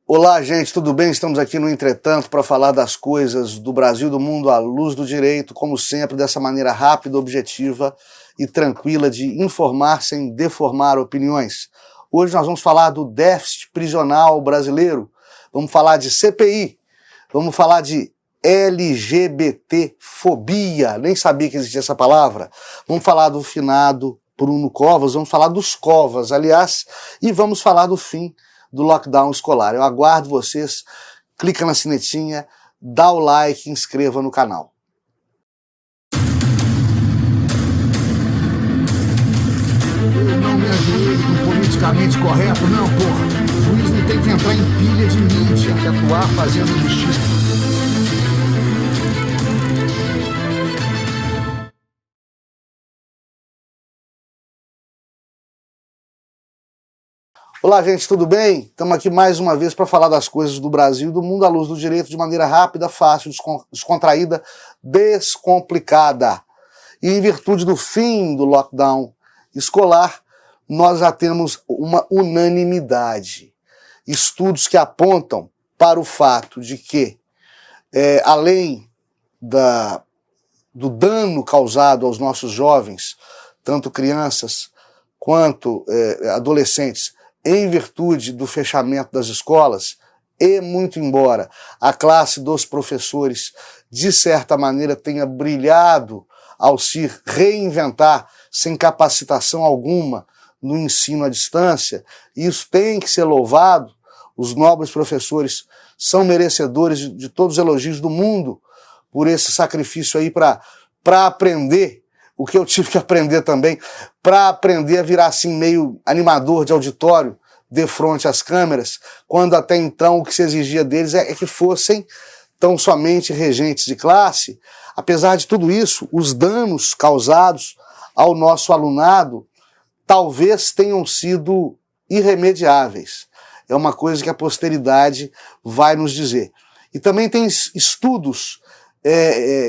Olá, gente, tudo bem? Estamos aqui no Entretanto para falar das coisas do Brasil e do mundo à luz do direito, como sempre, dessa maneira rápida, objetiva e tranquila de informar sem deformar opiniões. Hoje nós vamos falar do déficit prisional brasileiro, vamos falar de CPI, vamos falar de LGBT-fobia, nem sabia que existia essa palavra, vamos falar do finado Bruno Covas, vamos falar dos Covas, aliás, e vamos falar do fim do lockdown escolar. Eu aguardo vocês, clica na sinetinha, dá o like, inscreva no canal. Eu não me ajoelho do politicamente correto, não, porra. O juiz não tem que entrar em pilha de mídia, tem que atuar fazendo justiça. Olá, gente, tudo bem? Estamos aqui mais uma vez para falar das coisas do Brasil e do mundo à luz do direito de maneira rápida, fácil, descontraída, descomplicada. E em virtude do fim do lockdown escolar, nós já temos uma unanimidade. Estudos que apontam para o fato de que, além do dano causado aos nossos jovens, tanto crianças quanto adolescentes, em virtude do fechamento das escolas, e muito embora a classe dos professores, de certa maneira, tenha brilhado ao se reinventar sem capacitação alguma no ensino à distância, isso tem que ser louvado, os nobres professores são merecedores de todos os elogios do mundo por esse sacrifício aí para aprender, o que eu tive que aprender também, para aprender a virar assim meio animador de auditório, de frente às câmeras, quando até então o que se exigia deles é que fossem tão somente regentes de classe. Apesar de tudo isso, os danos causados ao nosso alunado talvez tenham sido irremediáveis. É uma coisa que a posteridade vai nos dizer. E também tem estudos,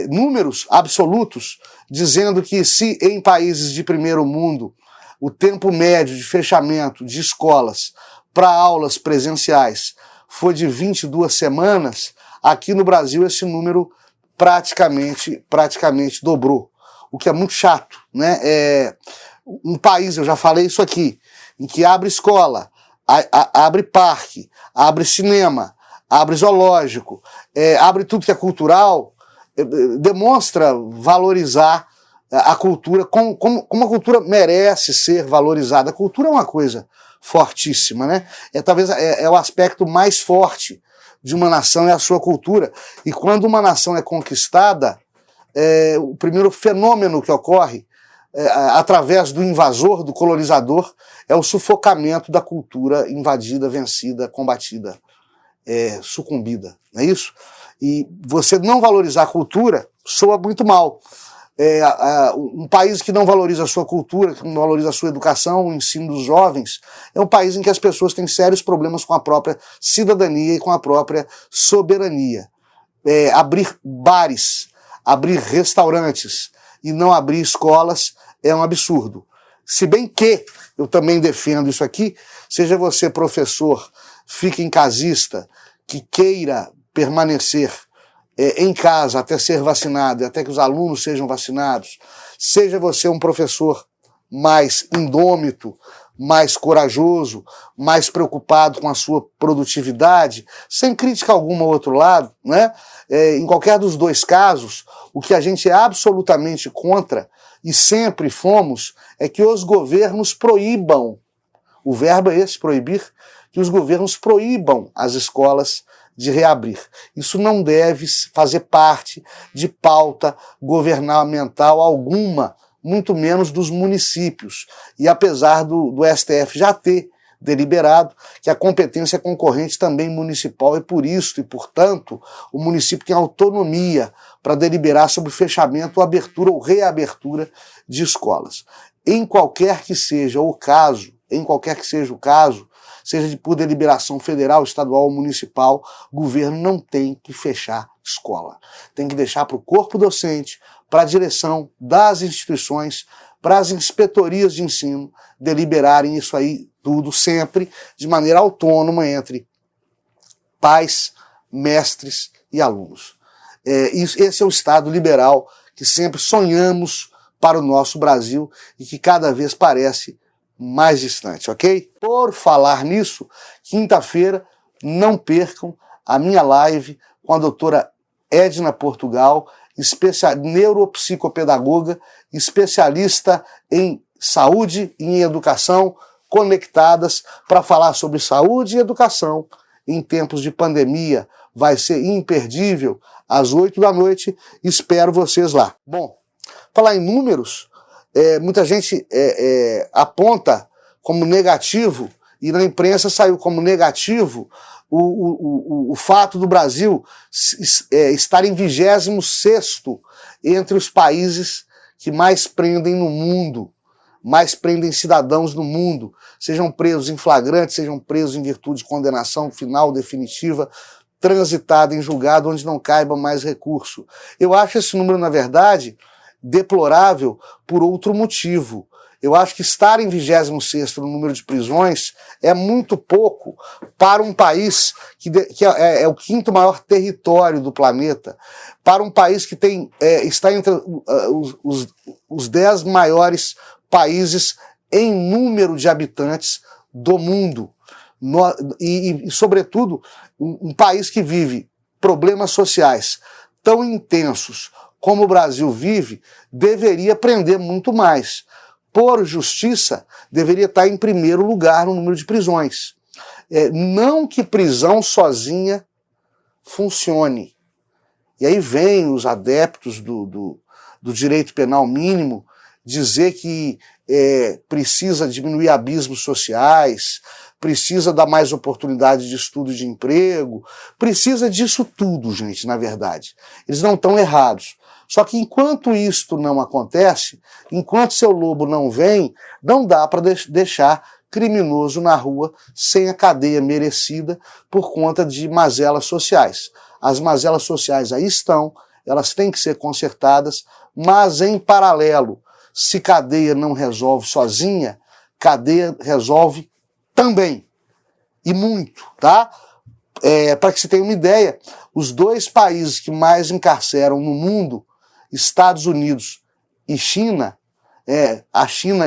números absolutos, dizendo que se em países de primeiro mundo o tempo médio de fechamento de escolas para aulas presenciais foi de 22 semanas, aqui no Brasil esse número praticamente dobrou, o que é muito chato, né? Um país, eu já falei isso aqui, em que abre escola, abre parque, abre cinema, abre zoológico, abre tudo que é cultural, demonstra valorizar a cultura como a cultura merece ser valorizada. A cultura é uma coisa fortíssima, né? Talvez é o aspecto mais forte de uma nação, é a sua cultura. E quando uma nação é conquistada, o primeiro fenômeno que ocorre através do invasor, do colonizador, é o sufocamento da cultura invadida, vencida, combatida, sucumbida, não é isso? E você não valorizar a cultura soa muito mal. Um país que não valoriza a sua cultura, que não valoriza a sua educação, o ensino dos jovens, é um país em que as pessoas têm sérios problemas com a própria cidadania e com a própria soberania. Abrir bares, abrir restaurantes e não abrir escolas é um absurdo. Se bem que, eu também defendo isso aqui, seja você professor, fique em casista, que queira permanecer em casa até ser vacinado, até que os alunos sejam vacinados, seja você um professor mais indômito, mais corajoso, mais preocupado com a sua produtividade, sem crítica alguma ao outro lado, né? Em qualquer dos dois casos, o que a gente é absolutamente contra, e sempre fomos, é que os governos proíbam, o verbo é esse, proibir, que os governos proíbam as escolas de reabrir. Isso não deve fazer parte de pauta governamental alguma, muito menos dos municípios. E apesar do STF já ter deliberado que a competência é concorrente também municipal, e por isso, e portanto, o município tem autonomia para deliberar sobre fechamento, abertura ou reabertura de escolas. Em qualquer que seja o caso, seja por deliberação federal, estadual ou municipal, o governo não tem que fechar escola. Tem que deixar para o corpo docente, para a direção das instituições, para as inspetorias de ensino deliberarem isso aí tudo sempre de maneira autônoma entre pais, mestres e alunos. Esse é o Estado liberal que sempre sonhamos para o nosso Brasil e que cada vez parece mais distante, ok? Por falar nisso, quinta-feira, não percam a minha live com a doutora Edna Portugal, neuropsicopedagoga, especialista em saúde e em educação, conectadas para falar sobre saúde e educação em tempos de pandemia. Vai ser imperdível, às 8 da noite, espero vocês lá. Bom, falar em números, muita gente aponta como negativo, e na imprensa saiu como negativo, o fato do Brasil estar em 26º entre os países que mais prendem no mundo, mais prendem cidadãos no mundo, sejam presos em flagrante, sejam presos em virtude de condenação final definitiva, transitada em julgado onde não caiba mais recurso. Eu acho esse número, na verdade, deplorável por outro motivo. Eu acho que estar em 26º no número de prisões é muito pouco para um país que é o 5º maior território do planeta, para um país que está entre os 10 maiores países em número de habitantes do mundo. E sobretudo, um país que vive problemas sociais tão intensos como o Brasil vive, deveria prender muito mais. Por justiça, deveria estar em primeiro lugar no número de prisões. Não que prisão sozinha funcione. E aí vem os adeptos do direito penal mínimo dizer que precisa diminuir abismos sociais, precisa dar mais oportunidade de estudo e de emprego, precisa disso tudo, gente, na verdade. Eles não estão errados. Só que enquanto isto não acontece, enquanto seu lobo não vem, não dá para deixar criminoso na rua sem a cadeia merecida por conta de mazelas sociais. As mazelas sociais aí estão, elas têm que ser consertadas, mas em paralelo, se cadeia não resolve sozinha, cadeia resolve também, e muito, tá? Para que você tenha uma ideia, os 2 países que mais encarceram no mundo, Estados Unidos e China, a China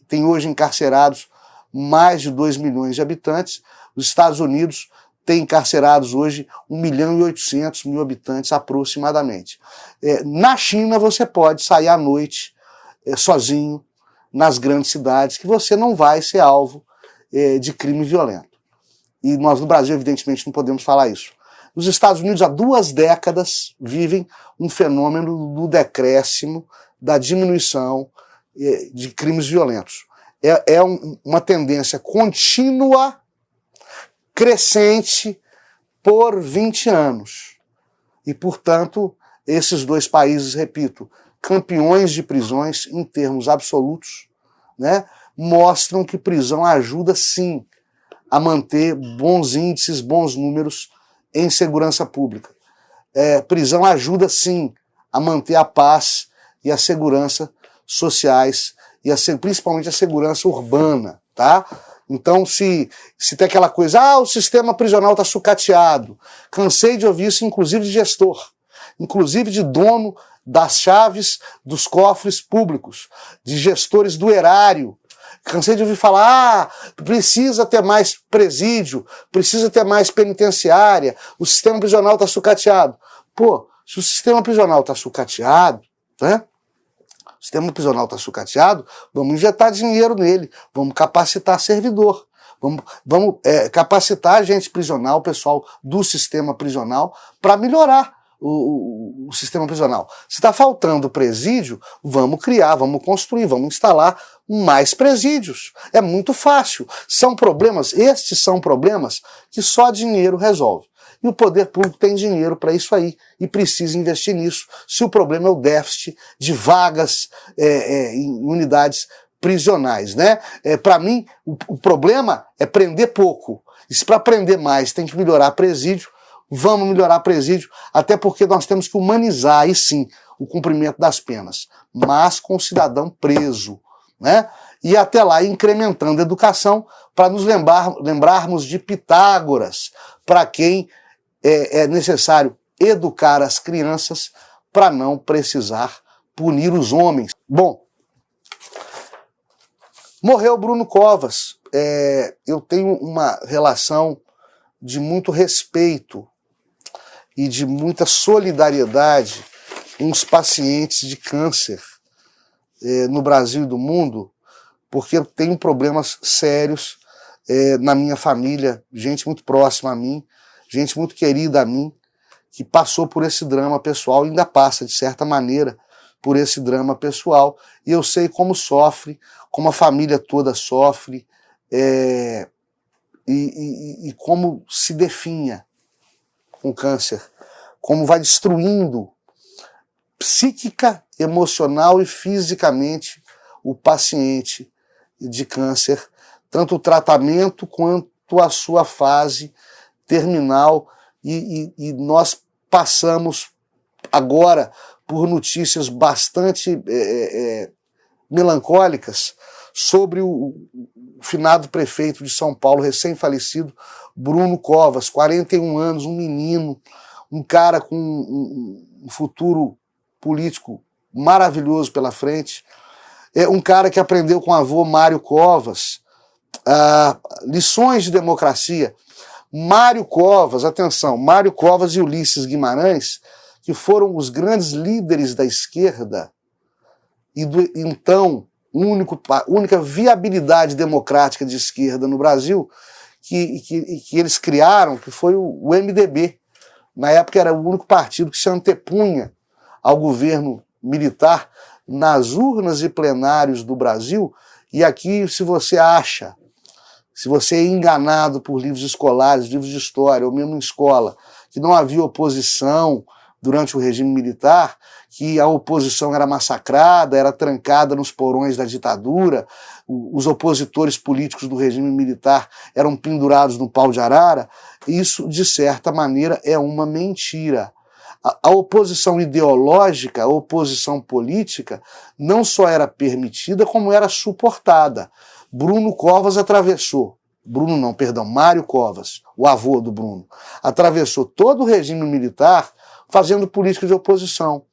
tem hoje encarcerados mais de 2 milhões de habitantes, os Estados Unidos tem encarcerados hoje 1.800.000 habitantes aproximadamente. Na China você pode sair à noite sozinho nas grandes cidades, que você não vai ser alvo de crime violento. E nós no Brasil, evidentemente, não podemos falar isso. Os Estados Unidos, há 2 décadas, vivem um fenômeno do decréscimo, da diminuição de crimes violentos. Uma tendência contínua, crescente, por 20 anos. E, portanto, esses 2 países, repito, campeões de prisões em termos absolutos, né, mostram que prisão ajuda, sim, a manter bons índices, bons números em segurança pública. Prisão ajuda, sim, a manter a paz e a segurança sociais, e principalmente a segurança urbana, tá? Então, se tem aquela coisa, o sistema prisional está sucateado, cansei de ouvir isso, inclusive de gestor, inclusive de dono das chaves dos cofres públicos, de gestores do erário. Cansei de ouvir falar, precisa ter mais presídio, precisa ter mais penitenciária, o sistema prisional está sucateado. Pô, se o sistema prisional está sucateado, né? O sistema prisional está sucateado, vamos injetar dinheiro nele, vamos capacitar servidor, vamos capacitar agente prisional, o pessoal do sistema prisional, para melhorar o sistema prisional. Se está faltando presídio, vamos criar, vamos construir, vamos instalar mais presídios. É muito fácil. Estes são problemas que só dinheiro resolve. E o poder público tem dinheiro para isso aí e precisa investir nisso, se o problema é o déficit de vagas em unidades prisionais, né? Para mim, o problema é prender pouco. E se para prender mais tem que melhorar presídio, vamos melhorar presídio, até porque nós temos que humanizar, aí sim, o cumprimento das penas, mas com o cidadão preso, né? E até lá incrementando a educação para nos lembrarmos de Pitágoras, para quem é necessário educar as crianças para não precisar punir os homens. Bom, morreu Bruno Covas. Eu tenho uma relação de muito respeito e de muita solidariedade com os pacientes de câncer no Brasil e do mundo, porque eu tenho problemas sérios na minha família, gente muito próxima a mim, gente muito querida a mim, que passou por esse drama pessoal e ainda passa, de certa maneira, por esse drama pessoal, e eu sei como sofre, como a família toda sofre, e como se definha com o câncer, como vai destruindo psíquica, emocional e fisicamente o paciente de câncer, tanto o tratamento quanto a sua fase terminal, e nós passamos agora por notícias bastante melancólicas sobre o finado prefeito de São Paulo, recém-falecido, Bruno Covas, 41 anos, um menino, um cara com um futuro político maravilhoso pela frente, um cara que aprendeu com o avô Mário Covas lições de democracia. Mário Covas, atenção, Mário Covas e Ulisses Guimarães, que foram os grandes líderes da esquerda e do então única viabilidade democrática de esquerda no Brasil, que eles criaram, que foi o MDB. Na época era o único partido que se antepunha ao governo militar nas urnas e plenários do Brasil. E aqui, se você é enganado por livros escolares, livros de história, ou mesmo em escola, que não havia oposição durante o regime militar, que a oposição era massacrada, era trancada nos porões da ditadura, os opositores políticos do regime militar eram pendurados no pau de arara, isso, de certa maneira, é uma mentira. A oposição ideológica, a oposição política, não só era permitida, como era suportada. Bruno Covas atravessou, Mário Covas, o avô do Bruno, atravessou todo o regime militar fazendo política de oposição.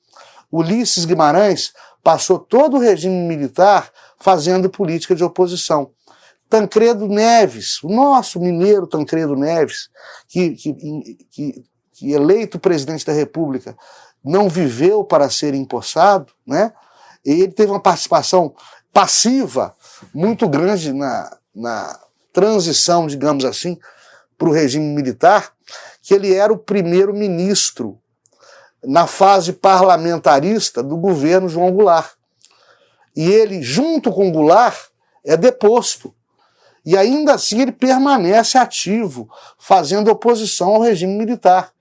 Ulisses Guimarães passou todo o regime militar fazendo política de oposição. Tancredo Neves, o nosso mineiro Tancredo Neves, que eleito presidente da República, não viveu para ser empossado, né? Ele teve uma participação passiva muito grande na transição, digamos assim, para o regime militar, que ele era o primeiro-ministro na fase parlamentarista do governo João Goulart. E ele, junto com Goulart, é deposto. E ainda assim ele permanece ativo, fazendo oposição ao regime militar.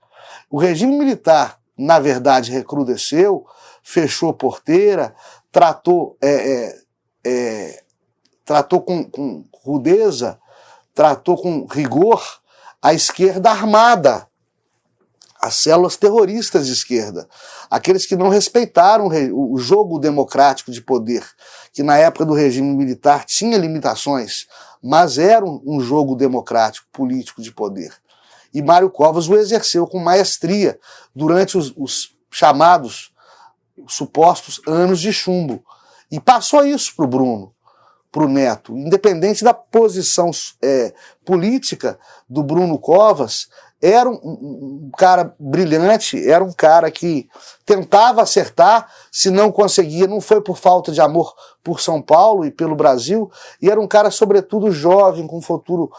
O regime militar, na verdade, recrudesceu, fechou porteira, tratou com rudeza, tratou com rigor a esquerda armada, as células terroristas de esquerda, aqueles que não respeitaram o jogo democrático de poder, que na época do regime militar tinha limitações, mas era um jogo democrático, político de poder. E Mário Covas o exerceu com maestria durante os chamados, supostos anos de chumbo. E passou isso para o Bruno, para o Neto. Independente da posição política do Bruno Covas, era um cara brilhante, era um cara que tentava acertar, se não conseguia, não foi por falta de amor por São Paulo e pelo Brasil, e era um cara, sobretudo, jovem, com futuro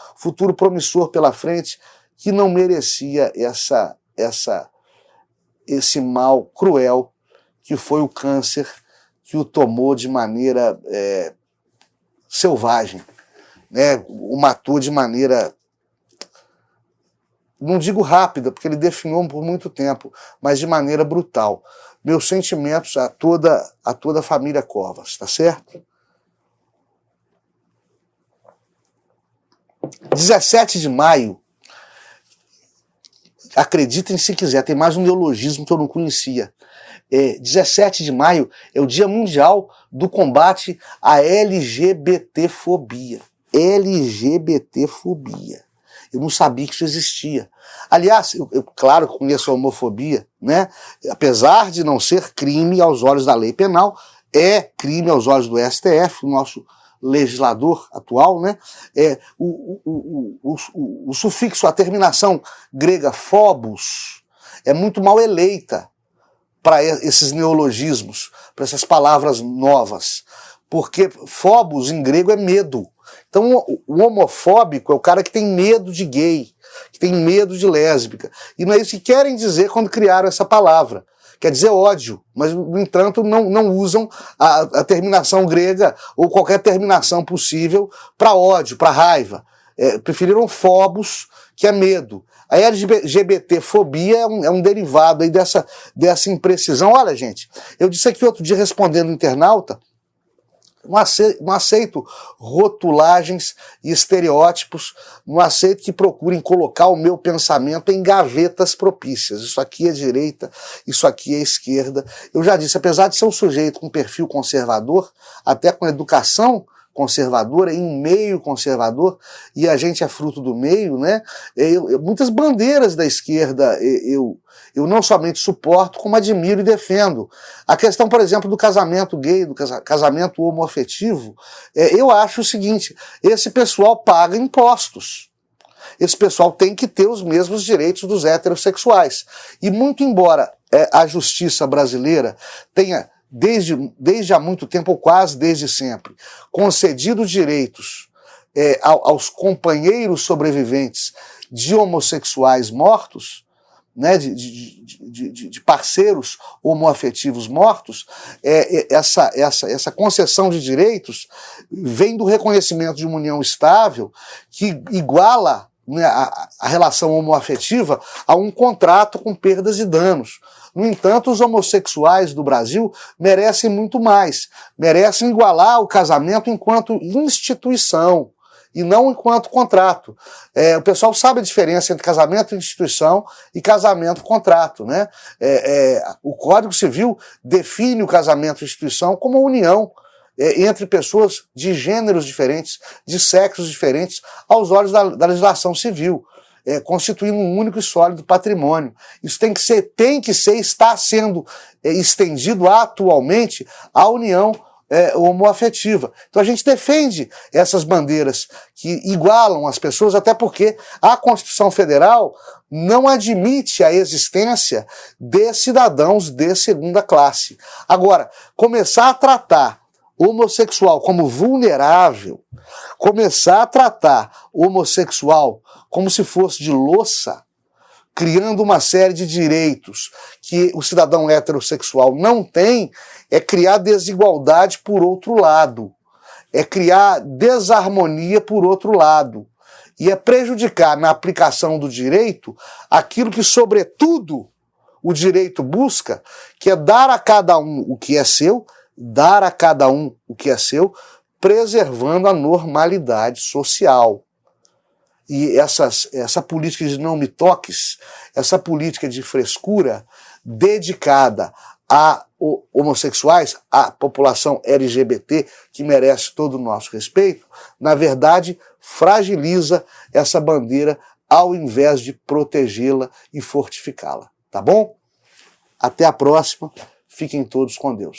promissor pela frente, que não merecia esse mal cruel que foi o câncer que o tomou de maneira selvagem, né? O matou de maneira, não digo rápida, porque ele definhou por muito tempo, mas de maneira brutal. Meus sentimentos a toda a família Covas, tá certo? 17 de maio, acreditem se quiser, tem mais um neologismo que eu não conhecia. 17 de maio é o Dia Mundial do Combate à LGBTfobia. LGBTfobia. Eu não sabia que isso existia. Aliás, eu claro, conheço a homofobia, né? Apesar de não ser crime aos olhos da lei penal, é crime aos olhos do STF, o nosso legislador atual, né? O sufixo, a terminação grega phobos, é muito mal eleita para esses neologismos, para essas palavras novas, porque phobos em grego é medo. Então o homofóbico é o cara que tem medo de gay, que tem medo de lésbica, e não é isso que querem dizer quando criaram essa palavra. Quer dizer ódio, mas, no entanto, não usam a terminação grega ou qualquer terminação possível para ódio, para raiva. Preferiram phobos, que é medo. A LGBTfobia é um derivado aí dessa imprecisão. Olha, gente, eu disse aqui outro dia respondendo o internauta, não aceito rotulagens e estereótipos, não aceito que procurem colocar o meu pensamento em gavetas propícias. Isso aqui é direita, isso aqui é esquerda. Eu já disse, apesar de ser um sujeito com perfil conservador, até com educação conservadora, em um meio conservador, e a gente é fruto do meio, né? Muitas bandeiras da esquerda eu não somente suporto, como admiro e defendo. A questão, por exemplo, do casamento gay, do casamento homoafetivo, eu acho o seguinte, esse pessoal paga impostos. Esse pessoal tem que ter os mesmos direitos dos heterossexuais. E muito embora a justiça brasileira tenha, desde há muito tempo, ou quase desde sempre, concedido direitos aos companheiros sobreviventes de homossexuais mortos, né, de parceiros homoafetivos mortos, essa concessão de direitos vem do reconhecimento de uma união estável que iguala, né, a relação homoafetiva a um contrato com perdas e danos. No entanto, os homossexuais do Brasil merecem muito mais, merecem igualar o casamento enquanto instituição, e não enquanto contrato. O pessoal sabe a diferença entre casamento instituição e casamento contrato, né? O Código Civil define o casamento instituição como uma união entre pessoas de gêneros diferentes, de sexos diferentes, aos olhos da legislação civil, constituindo um único e sólido patrimônio. Isso tem que ser, está sendo estendido atualmente à união homoafetiva. Então a gente defende essas bandeiras que igualam as pessoas, até porque a Constituição Federal não admite a existência de cidadãos de segunda classe. Agora, começar a tratar o homossexual como vulnerável, começar a tratar o homossexual como se fosse de louça, criando uma série de direitos que o cidadão heterossexual não tem, é criar desigualdade por outro lado, é criar desarmonia por outro lado, e é prejudicar na aplicação do direito aquilo que, sobretudo, o direito busca, que é dar a cada um o que é seu, preservando a normalidade social. E essa política de não me toques, essa política de frescura dedicada a homossexuais, a população LGBT, que merece todo o nosso respeito, na verdade, fragiliza essa bandeira ao invés de protegê-la e fortificá-la. Tá bom? Até a próxima. Fiquem todos com Deus.